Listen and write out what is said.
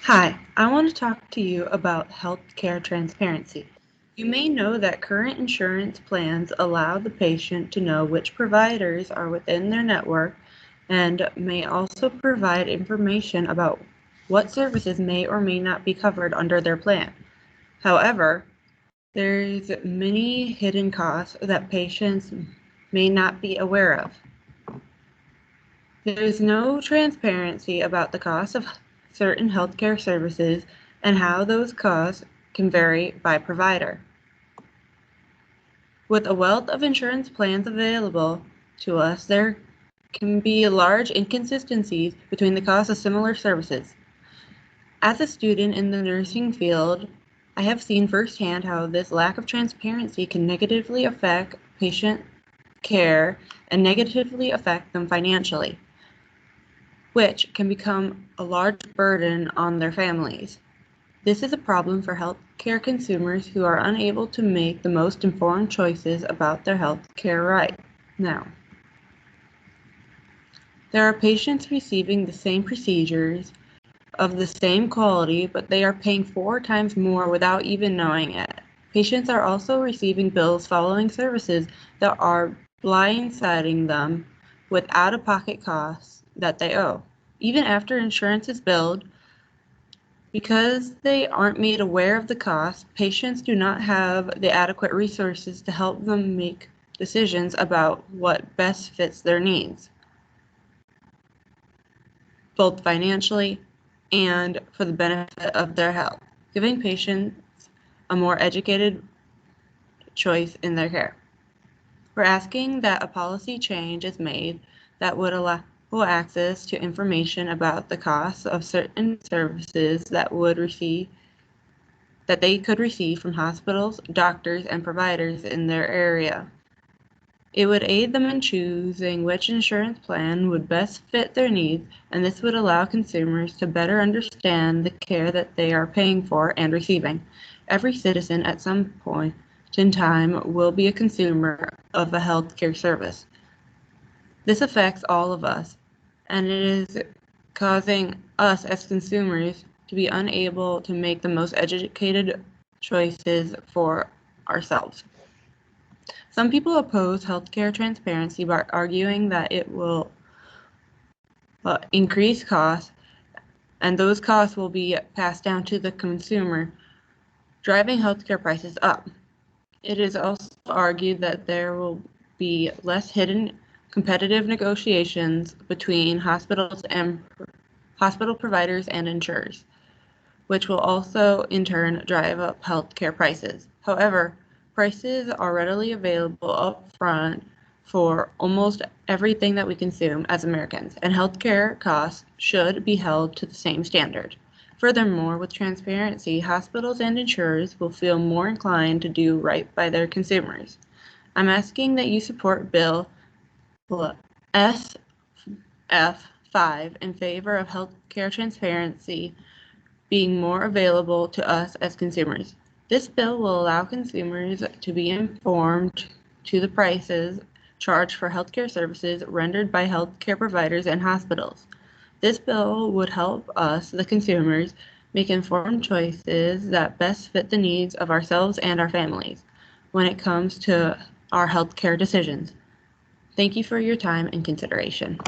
Hi, I want to talk to you about healthcare transparency. You may know that current insurance plans allow the patient to know which providers are within their network and may also provide information about what services may or may not be covered under their plan. However, there's many hidden costs that patients may not be aware of. There is no transparency about the cost of certain healthcare services and how those costs can vary by provider. With a wealth of insurance plans available to us, there can be large inconsistencies between the costs of similar services. As a student in the nursing field, I have seen firsthand how this lack of transparency can negatively affect patient care and negatively affect them financially, which can become a large burden on their families. This is a problem for healthcare consumers who are unable to make the most informed choices about their healthcare right now. There are patients receiving the same procedures of the same quality, but they are paying 4 times more without even knowing it. Patients are also receiving bills following services that are blindsiding them with out-of-pocket costs that they owe. Even after insurance is billed, because they aren't made aware of the cost, patients do not have the adequate resources to help them make decisions about what best fits their needs, both financially and for the benefit of their health, giving patients a more educated choice in their care. We're asking that a policy change is made that would allow access to information about the costs of certain services that they could receive from hospitals, doctors, and providers in their area. It would aid them in choosing which insurance plan would best fit their needs, and this would allow consumers to better understand the care that they are paying for and receiving. Every citizen at some point in time will be a consumer of a healthcare service. This affects all of us, and it is causing us as consumers to be unable to make the most educated choices for ourselves. Some people oppose healthcare transparency by arguing that it will increase costs, and those costs will be passed down to the consumer, driving healthcare prices up. It is also argued that there will be less hidden competitive negotiations between hospitals and hospital providers and insurers, which will also in turn drive up healthcare prices. However, prices are readily available upfront for almost everything that we consume as Americans, and healthcare costs should be held to the same standard. Furthermore, with transparency, hospitals and insurers will feel more inclined to do right by their consumers. I'm asking that you support Bill SF5 in favor of healthcare transparency being more available to us as consumers. This bill will allow consumers to be informed to the prices charged for healthcare services rendered by healthcare providers and hospitals. This bill would help us, the consumers, make informed choices that best fit the needs of ourselves and our families when it comes to our healthcare decisions. Thank you for your time and consideration.